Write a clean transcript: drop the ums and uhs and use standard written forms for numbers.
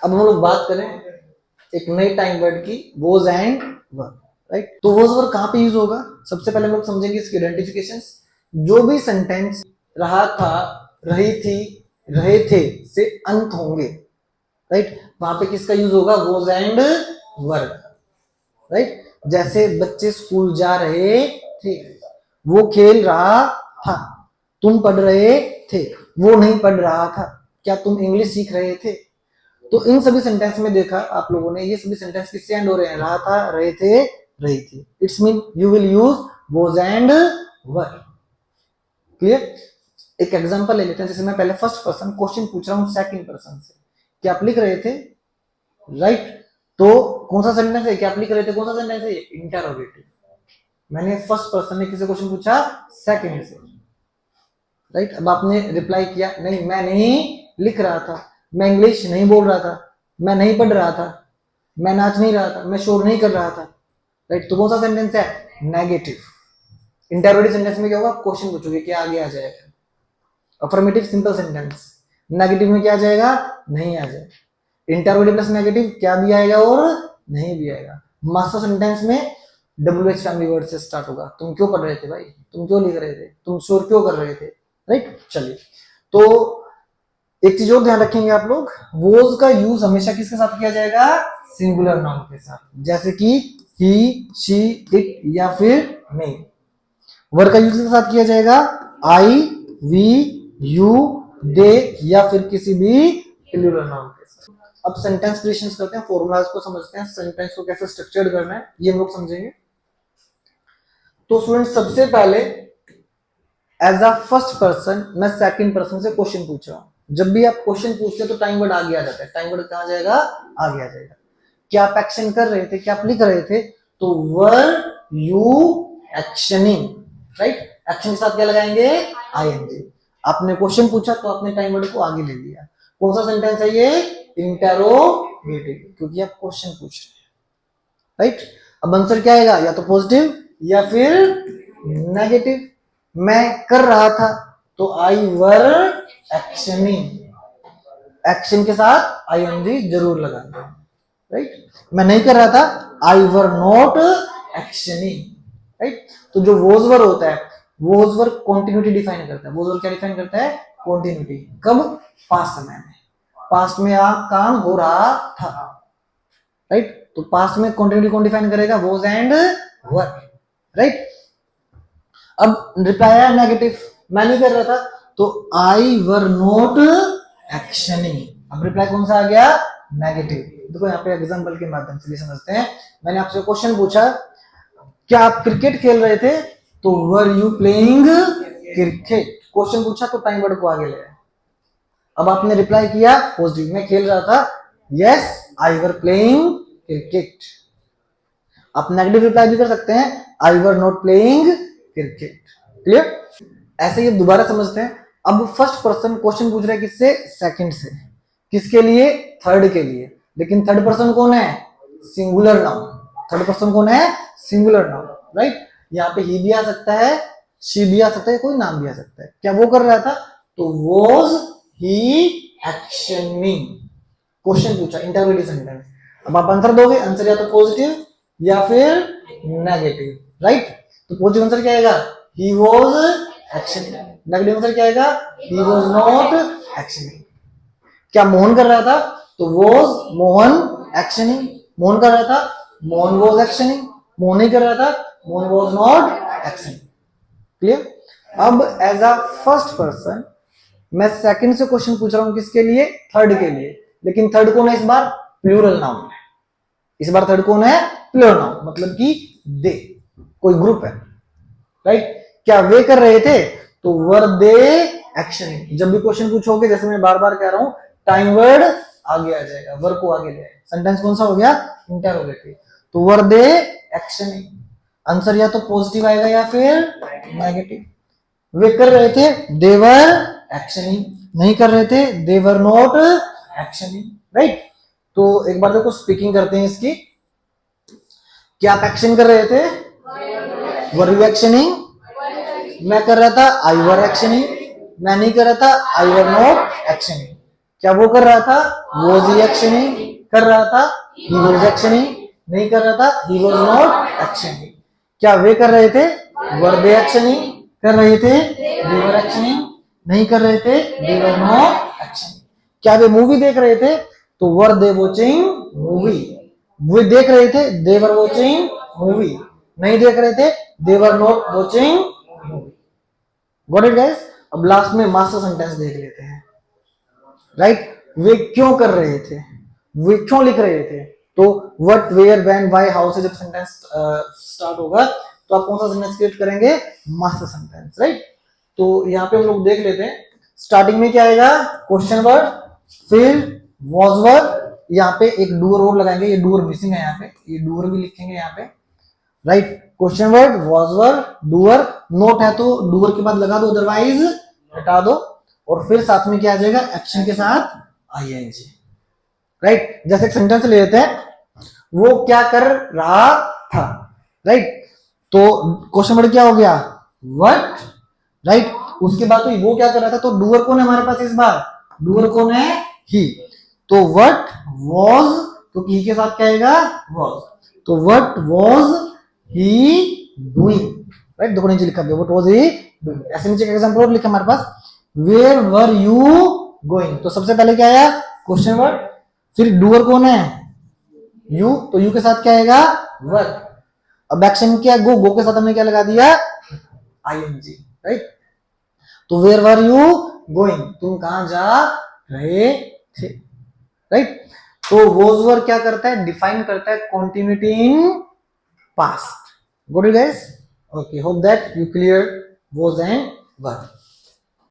अब हम लोग बात करें एक नई टाइम वर्ड की, वोज एंड वर, राइट। तो वोज वर कहां पे यूज होगा, सबसे पहले हम लोग समझेंगे इसके आइडेंटिफिकेशन। जो भी सेंटेंस रहा था, रही थी, रहे थे से अंत होंगे, राइट, वहां पे किसका यूज होगा, वोज एंड वर, राइट। जैसे बच्चे स्कूल जा रहे थे, वो खेल रहा था, तुम पढ़ रहे थे, वो नहीं पढ़ रहा था, क्या तुम इंग्लिश सीख रहे थे। तो इन सभी सेंटेंस में देखा आप लोगों ने, ये सभी सेंटेंस किससे एंड हो रहे हैं, रहा था, रहे थे, रही थी। It's mean you will use was and were. Clear. एक एग्जांपल ले लेते हैं, जैसे मैं पहले फर्स्ट पर्सन क्वेश्चन पूछ रहा हूं सेकंड पर्सन से, क्या आप लिख रहे थे, राइट। तो कौन सा सेंटेंस है, क्या आप लिख रहे थे, कौन सा सेंटेंस है, इंटरोगेटिव। मैंने फर्स्ट पर्सन ने किसी क्वेश्चन पूछा सेकंड से, राइट। अब आपने रिप्लाई किया, नहीं मैं नहीं लिख रहा था, मैं इंग्लिश नहीं बोल रहा था, मैं नहीं पढ़ रहा था, मैं नाच नहीं रहा था, मैं शोर नहीं कर रहा था, राइट। तो कौन सा सेंटेंस है, नेगेटिव। इंटरोगेटिव सेंटेंस में क्या होगा, क्वेश्चन पूछोगे, क्या आगे आ जाएगा, अफर्मेटिव सिंपल सेंटेंस। नेगेटिव में क्या आ जाएगा, नहीं आ जाएगा। इंटरोगेटिव प्लस नेगेटिव क्या भी आएगा और नहीं भी आएगा। मास्टर सेंटेंस में WH फैमिली वर्ड से स्टार्ट होगा, तुम क्यों पढ़ रहे थे भाई, तुम क्यों लिख रहे थे, तुम शोर क्यों कर रहे थे, राइट। चलिए, तो एक चीज और ध्यान रखेंगे आप लोग, वोज का यूज हमेशा किसके साथ किया जाएगा, सिंगुलर नाउन के साथ, जैसे कि ही, शी, इट या फिर मे। वर का यूज किसके साथ किया जाएगा, आई, वी, यू, दे या फिर किसी भी प्लूरल नाउन के साथ। अब सेंटेंस क्रिएशन करते हैं, फॉर्मूलाज को समझते हैं, सेंटेंस को कैसे स्ट्रक्चर्ड करना है ये हम लोग समझेंगे। तो स्टूडेंट सबसे पहले एज अ फर्स्ट पर्सन मैं सेकंड पर्सन से क्वेश्चन पूछ रहा हूं। जब भी आप क्वेश्चन पूछते हैं तो टाइम वर्ड आगे आ जाता है। टाइम वर्ड कहां जाएगा, आगे आ जाएगा। क्या आप एक्शन कर रहे थे, क्या आप लिख रहे थे, तो were you actioning, right. Action के साथ क्या लगाएंगे, आईएनजी। आपने क्वेश्चन पूछा तो आपने टाइम वर्ड को आगे ले लिया। कौन सा सेंटेंस है ये, इंटरोगेटिव, क्योंकि आप क्वेश्चन पूछ रहे हैं, राइट। अब आंसर क्या आएगा, या तो पॉजिटिव या फिर नेगेटिव। मैं कर रहा था तो आई वर एक्शनिंग, एक्शन के साथ आईएनजी जरूर लगाना, राइट। मैं नहीं कर रहा था, आई वर नॉट एक्शनिंग, राइट। तो जो वोज वर होता है, वोज वर कंटिन्यूटी डिफाइन करता है। वोज वर क्या डिफाइन करता है, कंटिन्यूटी। कब, पास्ट समय में, पास्ट में आप काम हो रहा था, राइट। तो पास्ट में कंटिन्यूटी कौन डिफाइन करेगा, वोज एंड वर, राइट। अब रिप्लाई है नेगेटिव, मैं नहीं कर रहा था, तो आई वर नॉट एक्शनिंग। अब रिप्लाई कौन सा आ गया, नेगेटिव। देखो यहाँ पे एग्जांपल के माध्यम से भी समझते हैं। मैंने आपसे क्वेश्चन पूछा, क्या आप क्रिकेट खेल रहे थे, तो were you playing cricket. Question पूछा तो टाइम वर्ड को आगे ले। अब आपने रिप्लाई किया पॉजिटिव, मैं खेल रहा था, yes I were playing cricket. आप नेगेटिव रिप्लाई भी कर सकते हैं, I were not playing cricket. Clear. ऐसे ही दोबारा समझते हैं। अब फर्स्ट पर्सन क्वेश्चन पूछ रहा है किससे, सेकंड से। किसके लिए, थर्ड के लिए। लेकिन थर्ड पर्सन कौन है, सिंगुलर नाउन। थर्ड पर्सन कौन है, सिंगुलर नाउन, राइट। यहाँ पे ही भी आ सकता है, शी भी आ सकता है, कोई नाम भी आ सकता है। क्या वो कर रहा था, तो वॉज ही एक्शनिंग। क्वेश्चन पूछा, इंटरोगेटिव सेंटेंस। अब आप आंसर दोगे, आंसर या तो पॉजिटिव या फिर नेगेटिव, राइट। तो पॉजिटिव आंसर क्या आएगा, he was actioning. Negative answer क्या आएगा, ही वाज नॉट एक्शनिंग। क्या मोहन कर रहा था, तो वाज मोहन एक्शनिंग। मोहन कर रहा था, मोहन वाज एक्शनिंग। मोहन नहीं कर रहा था, Mohan was not actioning. Clear. अब एज अ फर्स्ट पर्सन मैं सेकंड से क्वेश्चन पूछ रहा हूं, किसके लिए, थर्ड के लिए। लेकिन थर्ड कौन है इस बार, प्लूरल नाउन है। इस बार थर्ड कौन है, प्लूरल नाउन, मतलब कि दे, कोई ग्रुप है, राइट। क्या वे कर रहे थे, तो वर दे एक्शनिंग। जब भी क्वेश्चन पूछोगे, जैसे मैं बार बार कह रहा हूं, टाइम वर्ड आगे आ जाएगा, वर को आगे ले आएगा। सेंटेंस कौन सा हो गया, इंटरोगेटिव। तो वर दे एक्शनिंग, आंसर या तो पॉजिटिव आएगा या फिर नेगेटिव। वे कर रहे थे, देवर एक्शनिंग। नहीं कर रहे थे, देवर नॉट एक्शनिंग, राइट। तो एक बार देखो स्पीकिंग करते हैं इसकी। क्या आप एक्शन कर रहे थे, वर यू एक्शनिंग। मैं कर रहा था, आई वर एक्शनिंग। मैं नहीं कर रहा था, आई वर नॉट एक्शनिंग। क्या वो कर रहा था? was he actioning? कर रहा था? he was actioning? नहीं कर रहा था? he was not actioning? क्या वे कर रहे थे? were they actioning? कर रहे थे? they were actioning? नहीं कर रहे थे? they were not actioning? क्या वे मूवी देख रहे थे? तो were they watching movie? वे देख रहे थे? they were watching movie? नहीं देख रहे थे? they were not watching movie? Got it guys? अब लास्ट में मास्टर सेंटेंस देख लेते हैं, राइट? वे क्यों कर रहे थे? वे क्यों लिख रहे थे? तो what, where, when, why, how से जब सेंटेंस स्टार्ट होगा तो आप कौन सा सेंटेंस क्रिएट करेंगे? Master sentence, right? तो यहाँ पे हम लोग देख लेते हैं। स्टार्टिंग में क्या आएगा? क्वेश्चन वर्ड, फिर वाज वर्ड, यहाँ पे एक डूअर और लगाएंगे, ये डूअर मिसिंग है यहाँ पे, ये डूअर भी लिखेंगे यहाँ पे, right? Question word, was word, doer, note है तो डूअर के बाद लगा दो, अदरवाइज हटा दो, और फिर साथ में क्या आ जाएगा? एक्शन के साथ आईएनजी, राइट? जैसे एक सेंटेंस ले लेते हैं, वो क्या कर रहा था, राइट? तो क्वेश्चन वर्ड क्या हो गया? What, right? उसके बाद तो वो क्या कर रहा था, तो डूअर कौन है हमारे पास इस बार? डूअर कौन है? ही। तो व्हाट वाज, क्योंकि ही के साथ क्या आएगा? वाज। तो what was he doing, right? देखो नीचे लिखा है व्हाट वाज ही डूइंग। ऐसे नीचे का एग्जांपल और लिखा हमारे पास, वेयर वर यू गोइंग। तो सबसे पहले क्या आया? क्वेश्चन वर्ड, फिर डूअर कौन है? यू, तो यू के साथ क्या आएगा? वर। अब एक्शन क्या? गो, गो के साथ हमने क्या लगा दिया? I N G, right? तो वेयर वर यू गोइंग, तुम कहां जा रहे थे, राइट? तो वॉज वर क्या करता है? डिफाइन करता है continuity in past. Good guys? Okay, hope that you clear was and were.